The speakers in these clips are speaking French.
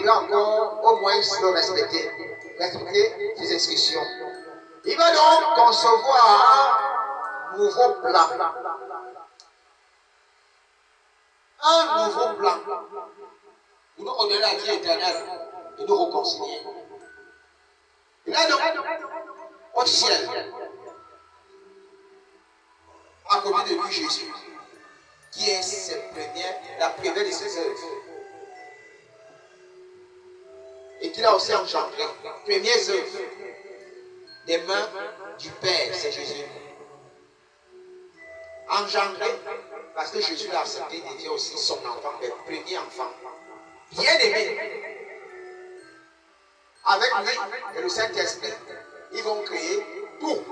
devrait encore au moins le respecter ses instructions. Il va donc concevoir un nouveau plan. Un nouveau plan. Pour nous redonner la vie éternelle et nous réconcilier. Il a donc au ciel a connu de lui Jésus, qui est la première de ses œuvres. Et qu'il a aussi engendré les premières œuvres des mains du Père, c'est Jésus. Engendré parce que Jésus l'a accepté, il devient aussi son enfant, le premier enfant. Bien aimé. Avec lui et le Saint-Esprit, ils vont créer tout.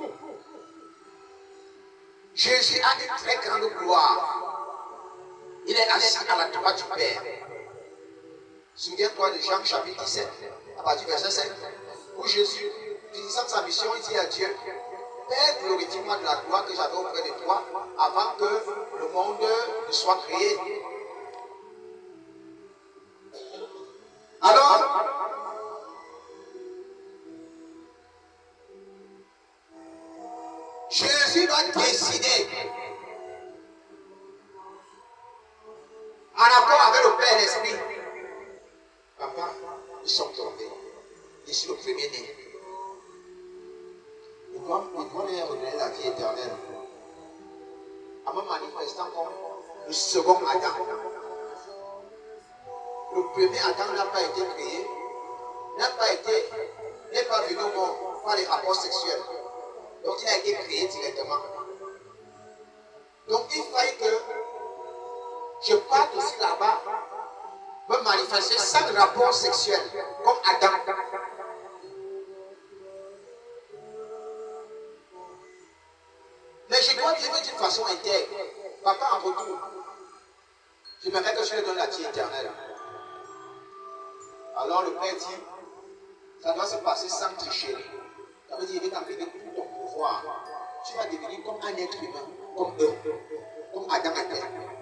Jésus a une très grande gloire. Il est assis à la droite du Père. Souviens-toi de Jean chapitre 17, à partir du verset 5, où Jésus, finissant sa mission, il dit à Dieu, Père, glorifie-moi de la gloire que j'avais auprès de toi avant que le monde ne soit créé. Alors, Jésus va décider, en accord avec le Père et l'Esprit, papa, nous sommes tombés. Je suis le premier-né. Nous devons leur redonner la vie éternelle. En me manifestant comme le second Adam. Le premier Adam n'a pas été créé, n'est pas venu au monde par les rapports sexuels. Donc il a été créé directement. Donc il fallait que je parte aussi là-bas, me manifester sans rapport sexuel, comme Adam. Mais je dois vivre d'une façon intègre. Papa, en retour, j'aimerais que je lui donne la vie éternelle. Alors le Père dit, ça doit se passer sans tricherie. Ça veut dire qu'il va t'enlever tout ton pouvoir. Tu vas devenir comme un être humain, comme eux, comme Adam et Ève.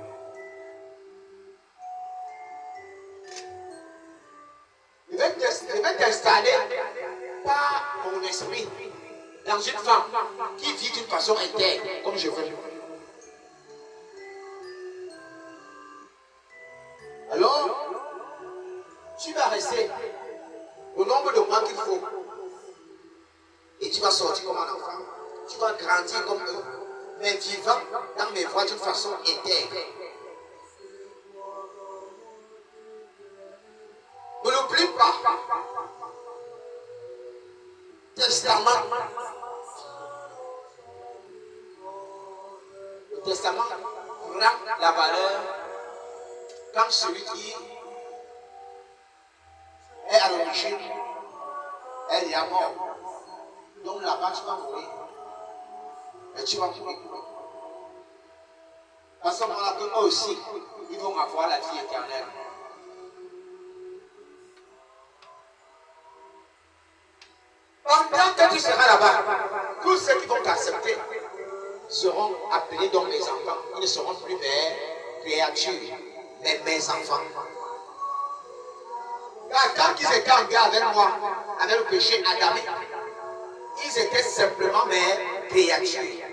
Je vais t'installer par mon esprit dans une femme qui vit d'une façon intègre, comme je veux. Alors, tu vas rester au nombre de mois qu'il faut. Et tu vas sortir comme un enfant. Tu vas grandir comme eux, mais vivant dans mes voies d'une façon intègre. Ne l'oublie pas. Testament. Le testament prend la valeur quand celui qui est à l'origine est à mort. Donc là-bas, tu vas mourir. Et tu vas mourir. Parce que moment-là, eux aussi, ils vont avoir la vie éternelle. Pendant que tu seras là-bas, tous ceux qui vont t'accepter seront appelés donc mes enfants. Ils ne seront plus mes créatures, mais mes enfants. Car quand ils étaient en guerre avec moi, avec le péché adamique, ils étaient simplement mes créatures.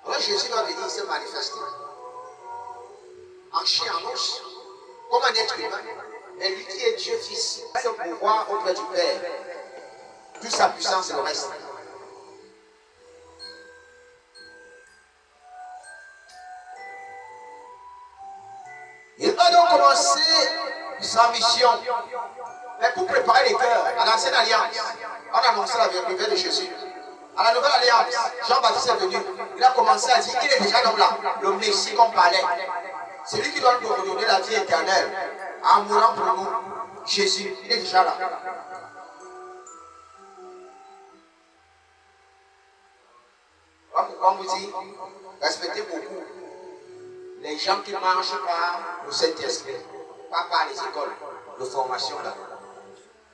Alors Jésus va venir se manifester en chair, en os, comme un être humain. Mais lui qui est Dieu Fils, ce pouvoir auprès du Père, toute sa puissance et le reste. Il va donc commencer sa mission. Mais pour préparer les cœurs à l'ancienne alliance, on a annoncé la vérité de Jésus. À la nouvelle alliance, Jean-Baptiste est venu. Il a commencé à dire qu'il est déjà l'homme là, le Messie qu'on parlait. C'est lui qui doit nous redonner la vie éternelle en mourant pour nous. Jésus, il est déjà là. Comme vous dit, respectez beaucoup les gens qui marchent par le Saint-Esprit, pas par les écoles de formation là.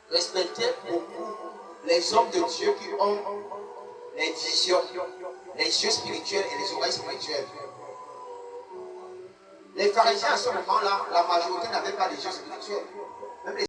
Respectez beaucoup les hommes de Dieu qui ont les visions, les yeux spirituels et les oreilles spirituelles. Les pharisiens à ce moment-là, la majorité n'avait pas les yeux spirituels. Même les